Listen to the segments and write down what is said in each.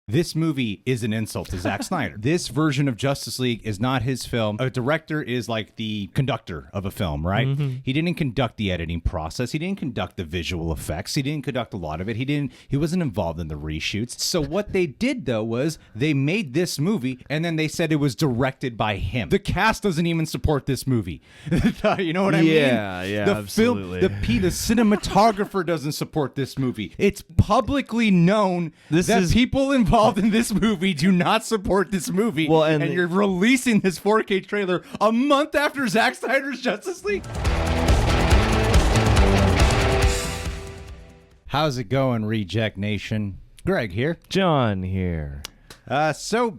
This movie is an insult to Zack Snyder. This version of Justice League is not his film. A director is like the conductor of a film, right? Mm-hmm. He didn't conduct the editing process. He didn't conduct the visual effects. He didn't conduct a lot of it. He wasn't involved in the reshoots. So what they did, though, was they made this movie, and then they said it was directed by him. The cast doesn't even support this movie. You know what I mean? Yeah, the absolutely. The cinematographer doesn't support this movie. It's publicly known that people involved in this movie do not support this movie. Well, and you're releasing this 4K trailer a month after Zack Snyder's Justice League. How's it going, Reject Nation? Greg here. John here. So,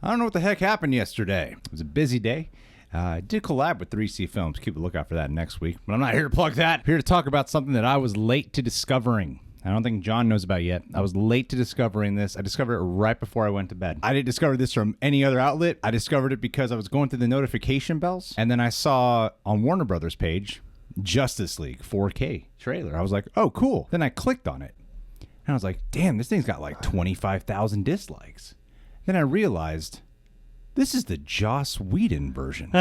I don't know what the heck happened yesterday. It was a busy day. I did collab with 3C Films. Keep a lookout for that next week. But I'm not here to plug that. I'm here to talk about something that I was late to discovering. I don't think John knows about yet. I was late to discovering this. I discovered it right before I went to bed. I didn't discover this from any other outlet. I discovered it because I was going through the notification bells, and then I saw on Warner Brothers page, Justice League 4K trailer. I was like, oh, cool. Then I clicked on it, and I was like, damn, this thing's got like 25,000 dislikes. Then I realized this is the Joss Whedon version.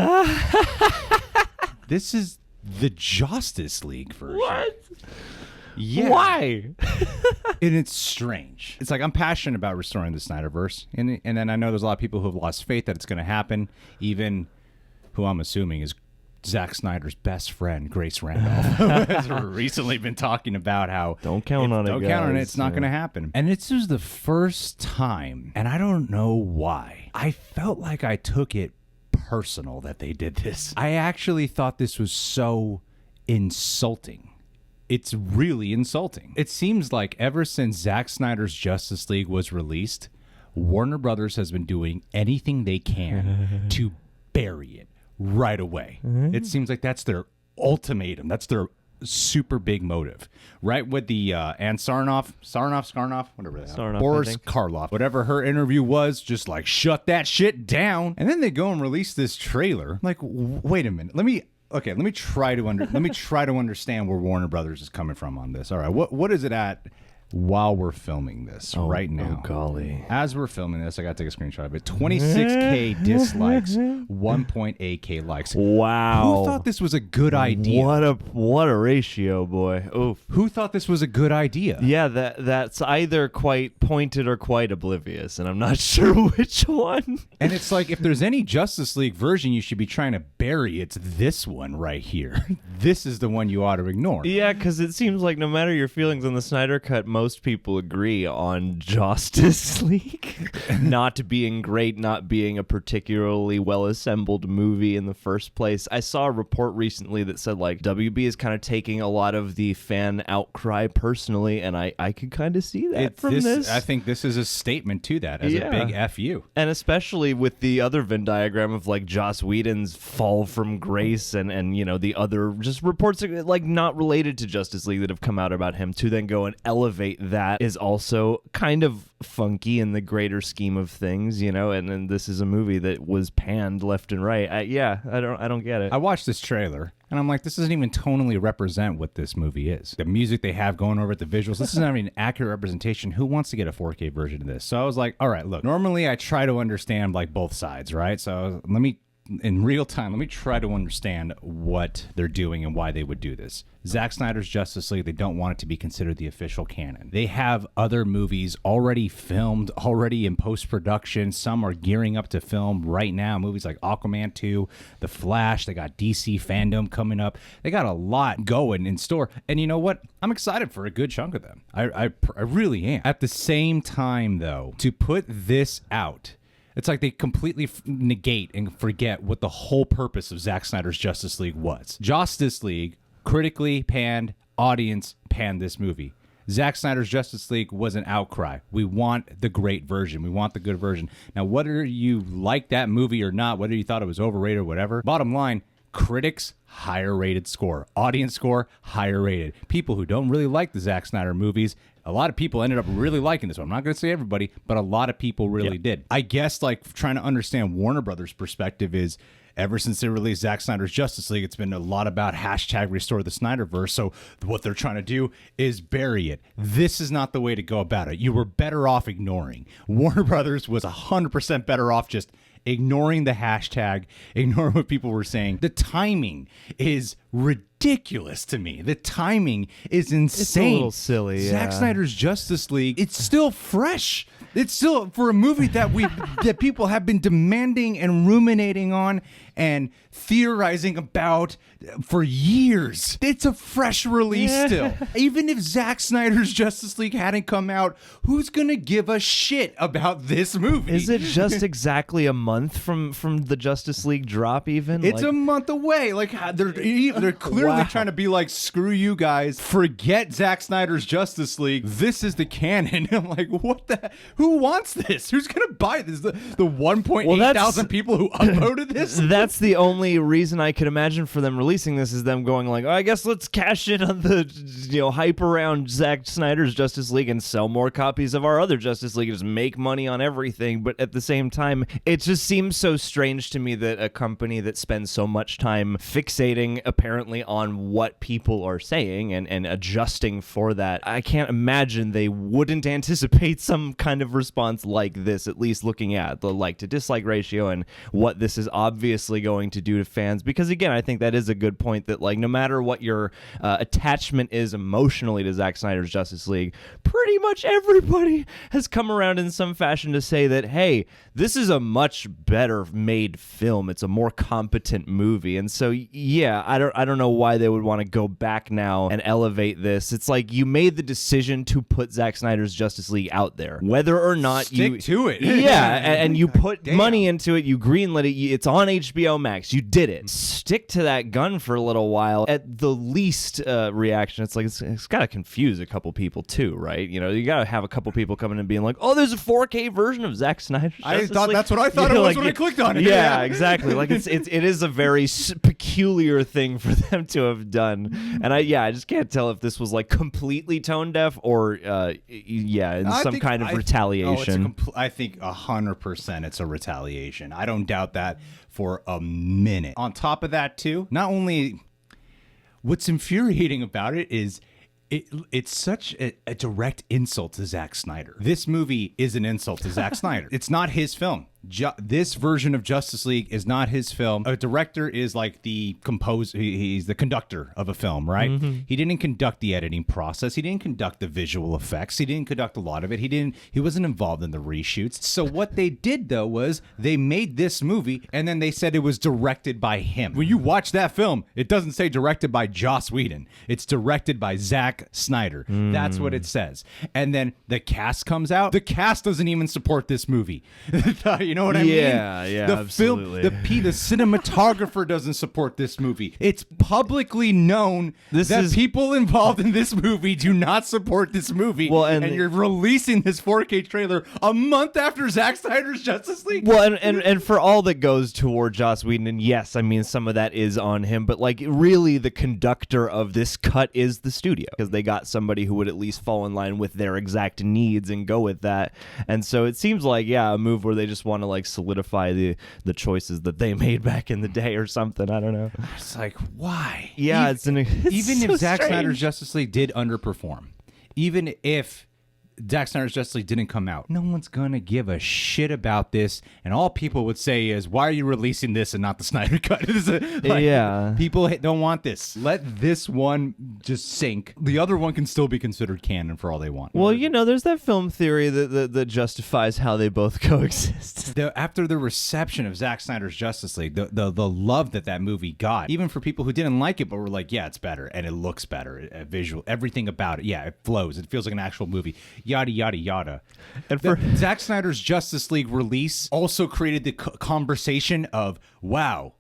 This is the Josstice League version. What? Yeah. Why? And it's strange. It's like I'm passionate about restoring the Snyderverse. And then I know there's a lot of people who have lost faith that it's going to happen, even who I'm assuming is Zack Snyder's best friend, Grace Randolph, has recently been talking about how don't count on it. Don't count on it. It's not going to happen. And this was the first time, and I don't know why, I felt like I took it personal that they did this. I actually thought this was so insulting. It's really insulting. It seems like ever since Zack Snyder's Justice League was released, Warner Brothers has been doing anything they can to bury it right away. It seems like that's their ultimatum. That's their super big motive. Right with the Ann Sarnoff, whatever the hell. Boris Karloff, whatever her interview was, just like shut that shit down. And then they go and release this trailer. Like, wait a minute. Let me try to understand where Warner Brothers is coming from on this. All right, what is it at while we're filming this right now? Oh, golly. As we're filming this, I got to take a screenshot of it. 26K dislikes, 1.8K likes. Wow. Who thought this was a good idea? What a ratio, boy. Oof. Who thought this was a good idea? Yeah, that's either quite pointed or quite oblivious, and I'm not sure which one. And it's like, if there's any Justice League version you should be trying to bury, it's this one right here. This is the one you ought to ignore. Yeah, because it seems like no matter your feelings on the Snyder Cut, most people agree on Justice League not being great, not being a particularly well-assembled movie in the first place. I saw a report recently that said, like, WB is kind of taking a lot of the fan outcry personally, and I could kind of see that from this. I think this is a statement to that as a big FU. And especially with the other Venn diagram of, like, Joss Whedon's fall from grace and you know, the other just reports, like, not related to Justice League that have come out about him, to then go and elevate that is also kind of funky in the greater scheme of things, you know, and then this is a movie that was panned left and right. I don't get it. I watched this trailer and I'm like, this doesn't even tonally represent what this movie is. The music they have going over it, the visuals, this is not even an accurate representation. Who wants to get a 4K version of this? So I was like, all right, look, normally I try to understand like both sides, right? So in real time, let me try to understand what they're doing and why they would do this. Zack Snyder's Justice League, they don't want it to be considered the official canon. They have other movies already filmed, already in post-production. Some are gearing up to film right now. Movies like Aquaman 2, The Flash, they got DC fandom coming up. They got a lot going in store. And you know what? I'm excited for a good chunk of them. I really am. At the same time, though, to put this out, it's like they completely negate and forget what the whole purpose of Zack Snyder's Justice League was. Justice League, critically panned, audience panned this movie. Zack Snyder's Justice League was an outcry. We want the great version. We want the good version. Now, whether you like that movie or not, whether you thought it was overrated or whatever, bottom line, critics, higher rated score. Audience score, higher rated. People who don't really like the Zack Snyder movies, a lot of people ended up really liking this one. I'm not going to say everybody, but a lot of people really did. I guess, like, trying to understand Warner Brothers' perspective is, ever since they released Zack Snyder's Justice League, it's been a lot about hashtag restore the Snyderverse. So what they're trying to do is bury it. This is not the way to go about it. You were better off ignoring. Warner Brothers was 100% better off just ignoring the hashtag, ignoring what people were saying. The timing is ridiculous to me. The timing is insane. It's a little silly. Zack Snyder's Justice League, it's still fresh. It's still for a movie that that people have been demanding and ruminating on and theorizing about for years. It's a fresh release still. Even if Zack Snyder's Justice League hadn't come out, who's gonna give a shit about this movie? Is it just exactly a month from the Justice League drop? Even it's a month away. Like they're clearly trying to be like, screw you guys, forget Zack Snyder's Justice League. This is the canon. I'm like, what the? Who wants this? Who's gonna buy this? The 1.8 thousand people who uploaded this. That's the only reason I could imagine for them releasing this is them going like, oh, I guess let's cash in on the hype around Zack Snyder's Justice League and sell more copies of our other Justice League, just make money on everything. But at the same time, it just seems so strange to me that a company that spends so much time fixating apparently on what people are saying and adjusting for that, I can't imagine they wouldn't anticipate some kind of response like this, at least looking at the like to dislike ratio and what this is obviously going to do to fans. Because again, I think that is a good point that like no matter what your attachment is emotionally to Zack Snyder's Justice League, pretty much everybody has come around in some fashion to say that, hey, this is a much better made film. It's a more competent movie. And so yeah, I don't know why they would want to go back now and elevate this. It's like you made the decision to put Zack Snyder's Justice League out there, whether or not Stick to it. Yeah, and you put money into it, you greenlit it, it's on HBO Max, you did it. Stick to that gun for a little while. At the least reaction, it's like it's got to confuse a couple people too, right? You know, you got to have a couple people coming and being like, oh, there's a 4K version of Zack Snyder's Justice League. That's what I thought it was when I clicked on it. Yeah, exactly. Like it is a very peculiar thing for them to have done, and I just can't tell if this was like completely tone deaf or some kind of retaliation. I think 100% it's a retaliation. I don't doubt that for a minute. On top of that, too, not only what's infuriating about it is it's such a direct insult to Zack Snyder. This movie is an insult to Zack Snyder. It's not his film. This version of Justice League is not his film. A director is like the composer. He's the conductor of a film, right? Mm-hmm. He didn't conduct the editing process. He didn't conduct the visual effects. He didn't conduct a lot of it. He wasn't involved in the reshoots. So what they did, though, was they made this movie, and then they said it was directed by him. When you watch that film, it doesn't say directed by Joss Whedon. It's directed by Zack Snyder. That's what it says. And then the cast comes out. The cast doesn't even support this movie. You know what I mean? Yeah, the absolutely. The cinematographer doesn't support this movie. It's publicly known that people involved in this movie do not support this movie. Well, and you're releasing this 4K trailer a month after Zack Snyder's Justice League. Well, and for all that goes toward Joss Whedon, and yes, I mean some of that is on him, but like really the conductor of this cut is the studio, because they got somebody who would at least fall in line with their exact needs and go with that. And so it seems like a move where they just want to like solidify the choices that they made back in the day or something. I don't know. It's like, why? Yeah, even so if Zack strange. Snyder's Justice League did underperform, even if Zack Snyder's Justice League didn't come out, no one's gonna give a shit about this, and all people would say is, why are you releasing this and not the Snyder Cut? People don't want this. Let this one just sink. The other one can still be considered canon for all they want. Well, there's that film theory that justifies how they both coexist. After the reception of Zack Snyder's Justice League, the love that movie got, even for people who didn't like it but were like, yeah, it's better and it looks better, visual, everything about it, it flows, it feels like an actual movie, yada yada yada. And for Zack Snyder's Justice League release also created the conversation of, wow,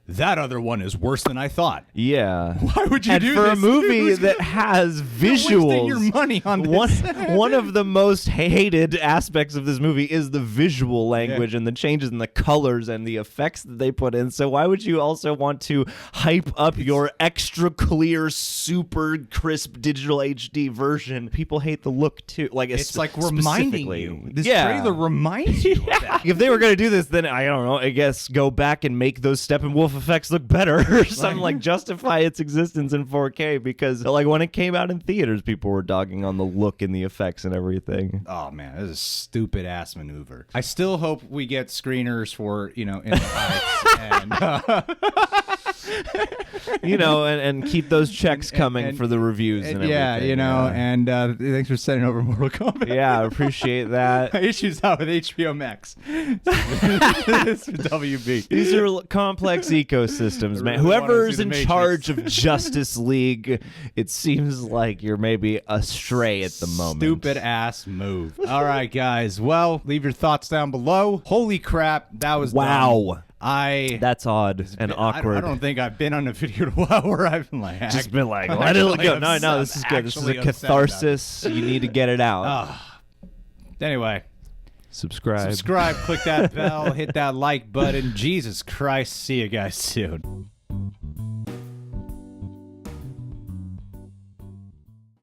that other one is worse than I thought. Yeah. Why would you and do for this? a movie that has visuals, You're wasting your money on this. one of the most hated aspects of this movie is the visual language and the changes in the colors and the effects that they put in. So why would you also want to hype up your extra clear, super crisp digital HD version? People hate the look too. Like It's like reminding you. This trailer reminds you of that. If they were going to do this, then I don't know, I guess go back and make those Steppenwolf effects look better or something, like justify its existence in 4K, because like when it came out in theaters, people were dogging on the look and the effects and everything. Oh man, this is a stupid ass maneuver. I still hope we get screeners for, In the Heights and and keep those checks coming for the reviews and everything. And thanks for sending over Mortal Kombat. Yeah, I appreciate that. My issues out with HBO Max. It's for WB. These are complex ecosystems, man. really wanna Whoever's see in the Matrix. charge of Justice League, it seems like you're maybe astray at the moment. Stupid ass move. All right, guys. Well, leave your thoughts down below. Holy crap, that was Wow. dumb. That's odd and awkward. I don't think I've been on a video in a while where I've been like, Just been like, let it go. No, this is good. This is a catharsis. You need to get it out. Anyway, Subscribe. click that bell, hit that like button. Jesus Christ, see you guys soon.